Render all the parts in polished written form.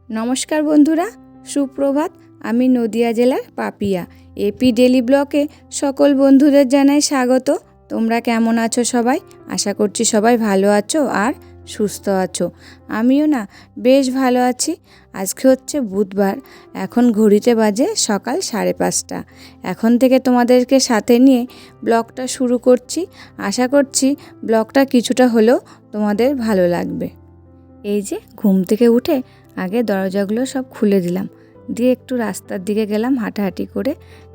নমস্কার বন্ধুরা, সুপ্রভাত। আমি নদিয়া জেলার পাপিয়া এপি ডেলি ব্লকে সকল বন্ধুদের জানাই স্বাগত। তোমরা কেমন আছো সবাই? আশা করছি সবাই ভালো আছো আর সুস্থ আছো। আমিও না বেশ ভালো আছি। আজকে হচ্ছে বুধবার, এখন ঘড়িতে বাজে সকাল 5:30। এখন থেকে তোমাদেরকে সাথে নিয়ে ব্লগটা শুরু করছি। আশা করছি ব্লগটা কিছুটা হলেও তোমাদের ভালো লাগবে। এই যে ঘুম থেকে উঠে আগে দরজাগুলো সব খুলে দিলাম, দিয়ে একটু রাস্তার দিকে গেলাম, হাঁটাহাঁটি করে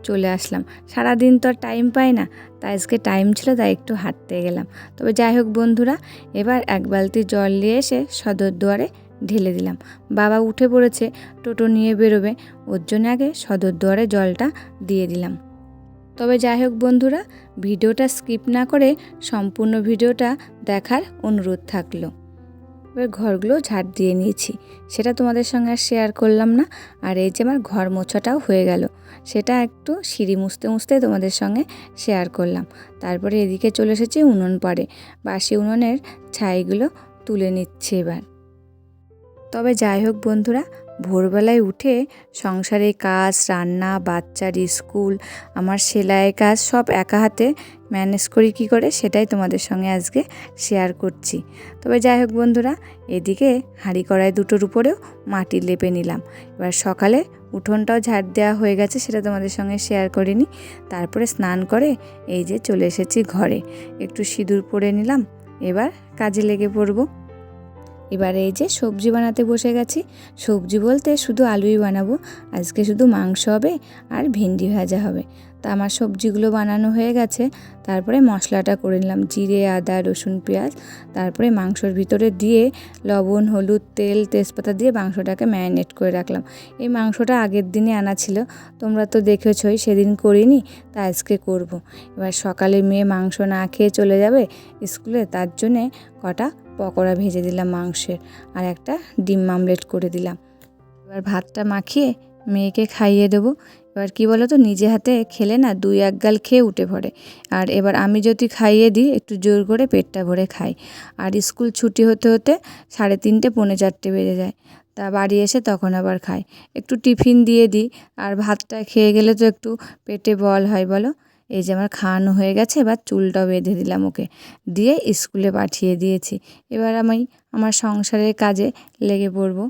চলে আসলাম। সারাদিন তো আর টাইম পাই না, তাই আজকে টাইম ছিল, তাই একটু হাঁটতে গেলাম। তবে যাই হোক বন্ধুরা, এবার এক বালতি জল নিয়ে এসে সদর দুয়ারে ঢেলে দিলাম। বাবা উঠে পড়েছে, টোটো নিয়ে বেরোবে, ওর জন্য আগে সদর দুয়ারে জলটা দিয়ে দিলাম। তবে যাই হোক বন্ধুরা, ভিডিওটা স্কিপ না করে সম্পূর্ণ ভিডিওটা দেখার অনুরোধ থাকলো। এবার ঘরগুলো ঝাড় দিয়ে নিয়েছি, সেটা তোমাদের সঙ্গে আর শেয়ার করলাম না। আর এই যে আমার ঘর মোছাটাও হয়ে গেল, সেটা একটু সিঁড়ি মুছতে মুছতে তোমাদের সঙ্গে শেয়ার করলাম। তারপরে এদিকে চলে এসেছি উনুন পাড়ে, বাসি উনুনের ছাইগুলো তুলে নিচ্ছি এবার। তবে যাই হোক বন্ধুরা, ভোরবেলায় উঠে সংসারের কাজ, রান্না, বাচ্চার স্কুল, আমার সেলাইয়ের কাজ সব একা হাতে ম্যানেজ করি কী করে, সেটাই তোমাদের সঙ্গে আজকে শেয়ার করছি। তবে যাই হোক বন্ধুরা, এদিকে হাঁড়ি কড়াই দুটোর উপরেও মাটি লেপে নিলাম। এবার সকালে উঠোনটাও ঝাড় দেওয়া হয়ে গেছে, সেটা তোমাদের সঙ্গে শেয়ার করিনি। তারপরে স্নান করে এই যে চলে এসেছি ঘরে, একটু সিঁদুর পরে নিলাম, এবার কাজে লেগে পড়বো। এবার এই যে সবজি বানাতে বসে গেছি। সবজি বলতে শুধু আলুই বানাবো, আজকে শুধু মাংস হবে আর ভেন্ডি ভাজা হবে। তা আমার সবজিগুলো বানানো হয়ে গেছে। তারপরে মশলাটা করে নিলাম, জিরে, আদা, রসুন, পেঁয়াজ। তারপরে মাংসর ভিতরে দিয়ে লবণ, হলুদ, তেল, তেজপাতা দিয়ে মাংসটাকে ম্যারিনেট করে রাখলাম। এই মাংসটা আগের দিনে আনা ছিল, তোমরা তো দেখেছই, সেদিন করিনি, তা আজকে করব। এবার সকালে মেয়ে মাংস না খেয়ে চলে যাবে স্কুলে, তার জন্যে কটা পকোড়া ভেজে দিলাম মাংসের, আর একটা ডিম আমলেট করে দিলাম। এবার ভাতটা মাখিয়ে মেয়েকে খাইয়ে দেবো। এবার কি বলো তো, নিজে হাতে খেলে না 2-1 গাল খেয়ে উঠে পড়ে। আর এবার আমি যদি খাইয়ে দিই, একটু জোর করে পেটটা ভরে খাই। আর স্কুল ছুটি হতে হতে 3:30 পৌনে 4 বেজে যায়। তা বাড়ি এসে তখন আবার খাই, একটু টিফিন দিয়ে দিই। আর ভাতটা খেয়ে গেলে তো একটু পেটে বল হয় বলো। এই যে আমার খাওয়ানো হয়ে গেছে, এবার চুলটাও বেঁধে দিলাম ওকে, দিয়ে স্কুলে পাঠিয়ে দিয়েছি। এবার আমি আমার সংসারের কাজে লেগে পড়ব।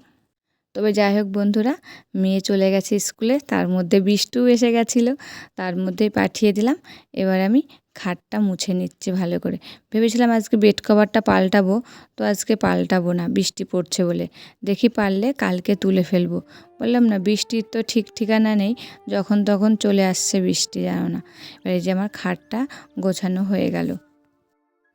তবে যাই হোক বন্ধুরা, মেয়ে চলে গেছে স্কুলে, তার মধ্যে বৃষ্টিও এসে গেছিলো, তার মধ্যেই পাঠিয়ে দিলাম। এবার আমি খাটটা মুছে নিচ্ছি ভালো করে। ভেবেছিলাম আজকে বেড কভারটা পাল্টাবো, তো আজকে পাল্টাবো না, বৃষ্টি পড়ছে বলে। দেখি পারলে কালকে তুলে ফেলবো। বললাম না, বৃষ্টির তো ঠিক ঠিকানা নেই, যখন তখন চলে আসছে বৃষ্টি, জানো না। এবার এই যে আমার খাটটা গোছানো হয়ে গেল।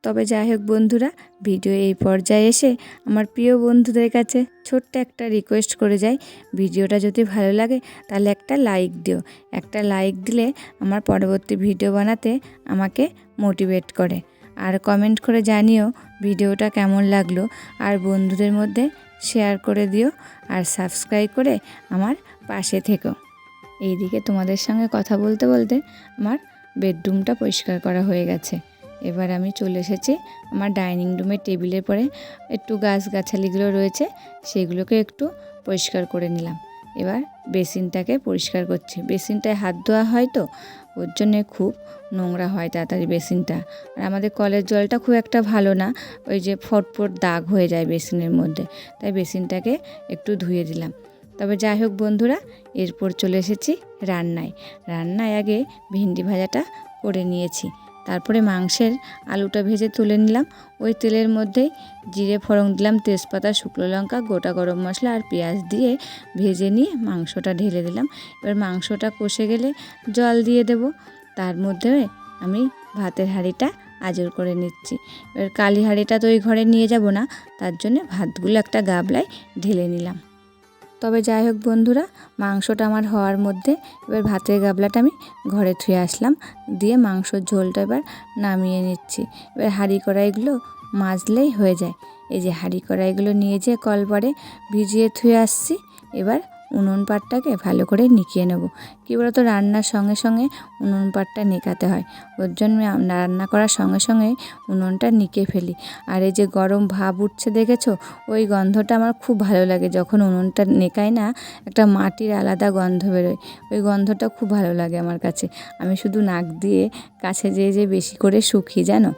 তবে যাই হোক বন্ধুরা, ভিডিও এই পর্যায়ে এসে আমার প্রিয় বন্ধুদের কাছে ছোট্ট একটা রিকোয়েস্ট করে যাই, ভিডিওটা যদি ভালো লাগে তাহলে একটা লাইক দিও। একটা লাইক দিলে আমার পরবর্তী ভিডিও বানাতে আমাকে মোটিভেট করে। আর কমেন্ট করে জানিও ভিডিওটা কেমন লাগলো, আর বন্ধুদের মধ্যে শেয়ার করে দিও, আর সাবস্ক্রাইব করে আমার পাশে থেকো। এইদিকে তোমাদের সঙ্গে কথা বলতে বলতে আমার বেডরুমটা পরিষ্কার করা হয়ে গেছে। এবার আমি চলে এসেছি আমার ডাইনিং রুমের টেবিলের পরে, একটু গাছগাছালিগুলো রয়েছে সেগুলোকে একটু পরিষ্কার করে নিলাম। এবার বেসিনটাকে পরিষ্কার করছি। বেসিনটায় হাত ধোয়া হয় তো, ওর জন্যে খুব নোংরা হয় তাড়াতাড়ি বেসিনটা। আর আমাদের কলের জলটা খুব একটা ভালো না, ওই যে ফটফট দাগ হয়ে যায় বেসিনের মধ্যে, তাই বেসিনটাকে একটু ধুয়ে দিলাম। তবে যাই হোক বন্ধুরা, এরপর চলে এসেছি রান্নায় আগে ভেন্ডি ভাজাটা করে নিয়েছি। তারপরে মাংসের আলুটা ভেজে তুলে নিলাম। ওই তেলের মধ্যেই জিরে ফোড়ন দিলাম, তেজপাতা, শুকনো লঙ্কা, গোটা গরম মশলা আর পেঁয়াজ দিয়ে ভেজে নিয়ে মাংসটা ঢেলে দিলাম। এবার মাংসটা কষে গেলে জল দিয়ে দেব। তার মধ্যে আমি ভাতের হাঁড়িটা আজর করে নিচ্ছি। এবার কালি হাঁড়িটা তো ওই ঘরে নিয়ে যাব না, তার জন্য ভাতগুলো একটা গাবলায় ঢেলে নিলাম। তবে যাই হোক বন্ধুরা, মাংসটা আমার হওয়ার মধ্যে এবার ভাতের গাবলাটা আমি ঘরে থুয়ে আসলাম, দিয়ে মাংসর ঝোলটা এবার নামিয়ে নিচ্ছি। এবার হাঁড়ি কড়াইগুলো মাজলেই হয়ে যায়। এই যে হাঁড়ি কড়াইগুলো নিয়ে যেয়ে কলপারে ভিজিয়ে থুয়ে আসছি। এবার উনুন পাটটাকে ভালো করে নিকিয়ে নেব। কী বলতো, রান্নার সঙ্গে সঙ্গে উনুন পাটটা নেকাতে হয়, ওর জন্য রান্না করার সঙ্গে সঙ্গেই উনুনটা নিকে ফেলি। আর এই যে গরম ভাপ উঠছে দেখেছো, ওই গন্ধটা আমার খুব ভালো লাগে। যখন উনুনটা নেকাই না, একটা মাটির আলাদা গন্ধ বেরোয়, ওই গন্ধটা খুব ভালো লাগে আমার কাছে। আমি শুধু নাক দিয়ে কাছে যেয়ে বেশি করে শুকি জানো।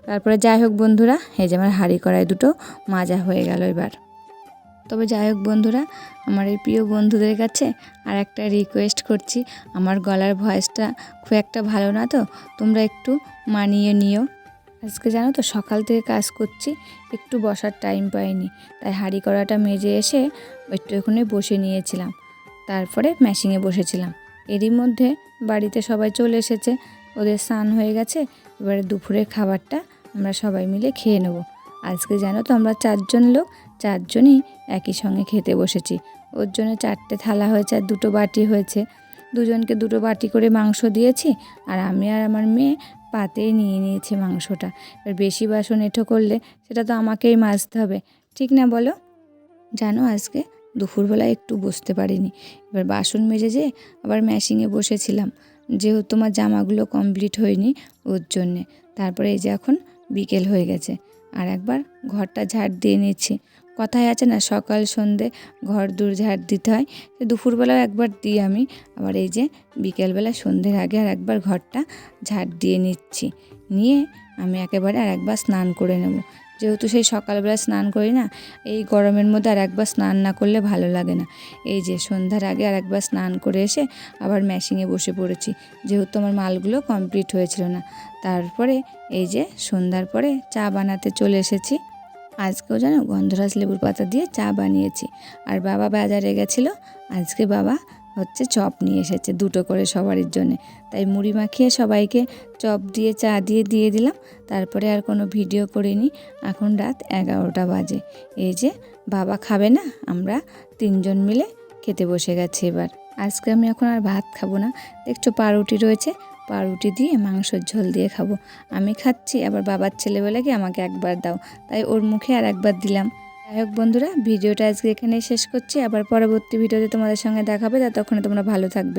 তারপরে যাই হোক বন্ধুরা, এই যে আমার হাঁড়ি কড়াই দুটো মাজা হয়ে গেল এবার। তবে যাই হোক বন্ধুরা, আমার এই প্রিয় বন্ধুদের কাছে আর একটা রিকোয়েস্ট করছি, আমার গলার ভয়েসটা খুব একটা ভালো না, তো তোমরা একটু মানিয়ে নিও। আজকে জানো তো সকাল থেকে কাজ করছি, একটু বসার টাইম পাইনি, তাই হাঁড়ি কড়াটা মেজে এসে একটুখানি বসে নিয়েছিলাম, তারপরে মেশিনে বসেছিলাম। এরই মধ্যে বাড়িতে সবাই চলে এসেছে, ওদের স্নান হয়ে গেছে। এবারে দুপুরের খাবারটা আমরা সবাই মিলে খেয়ে নেব। আজকে জানো তো আমরা 4 জন লোক, 4 জনই একই সঙ্গে খেতে বসেছি। ওর জন্য 4টে থালা হয়েছে আর 2টো বাটি হয়েছে। দুজনকে 2টো বাটি করে মাংস দিয়েছি, আর আমি আর আমার মেয়ে পাতেই নিয়ে নিয়েছি মাংসটা। এবার বেশি বাসন এঁঠো করলে সেটা তো আমাকেই মাজতে হবে, ঠিক না বলো? জানো আজকে দুপুরবেলায় একটু বসতে পারিনি, এবার বাসন মেজে যেয়ে আবার মেশিনে বসেছিলাম, যেহেতু আমার জামাগুলো কমপ্লিট হয়নি ওর জন্যে। তারপরে এই যে এখন বিকেল হয়ে গেছে, আর একবার ঘরটা ঝাড় দিয়ে নিচ্ছি। কথায় আছে না, সকাল সন্ধে ঘর দূর ঝাড় দিতে হয়, দুপুরবেলাও একবার দিই আমি। আবার এই যে বিকেলবেলা সন্ধ্যের আগে আর একবার ঘরটা ঝাড় দিয়ে নিচ্ছি, নিয়ে আমি একেবারে আর একবার স্নান করে নেব। যেহেতু সেই সকালবেলা স্নান করি না, এই গরমের মধ্যে আর একবার স্নান না করলে ভালো লাগে না। এই যে সন্ধ্যার আগে আর একবার স্নান করে এসে আবার মেশিনে বসে পড়েছি, যেহেতু আমার মালগুলো কমপ্লিট হয়েছিল না। তারপরে এই যে সন্ধ্যার পরে চা বানাতে চলে এসেছি। আজকেও যেন গন্ধরাজ লেবুর পাতা দিয়ে চা বানিয়েছি। আর বাবা বাজারে গেছিলো, আজকে বাবা হচ্ছে চপ নিয়ে এসেছে 2টো করে সবারই জন্যে, তাই মুড়ি মাখিয়ে সবাইকে চপ দিয়ে চা দিয়ে দিলাম। তারপরে আর কোনো ভিডিও করিনি। এখন রাত 11টা বাজে। এই যে বাবা খাবে না, আমরা 3 জন মিলে খেতে বসে গেছি এবার। আজকে আমি এখন আর ভাত খাবো না, দেখছো পাউরুটি রয়েছে, পাউরুটি দিয়ে মাংসের ঝোল দিয়ে খাবো। আমি খাচ্ছি, আবার বাবার ছেলে বলে কি আমাকে একবার দাও, তাই ওর মুখে আর একবার দিলাম। যাই হোক বন্ধুরা, ভিডিওটা আজকে এখানেই শেষ করছি, আবার পরবর্তী ভিডিওতে তোমাদের সঙ্গে দেখাবে, ততক্ষণে তোমরা ভালো থাকবে।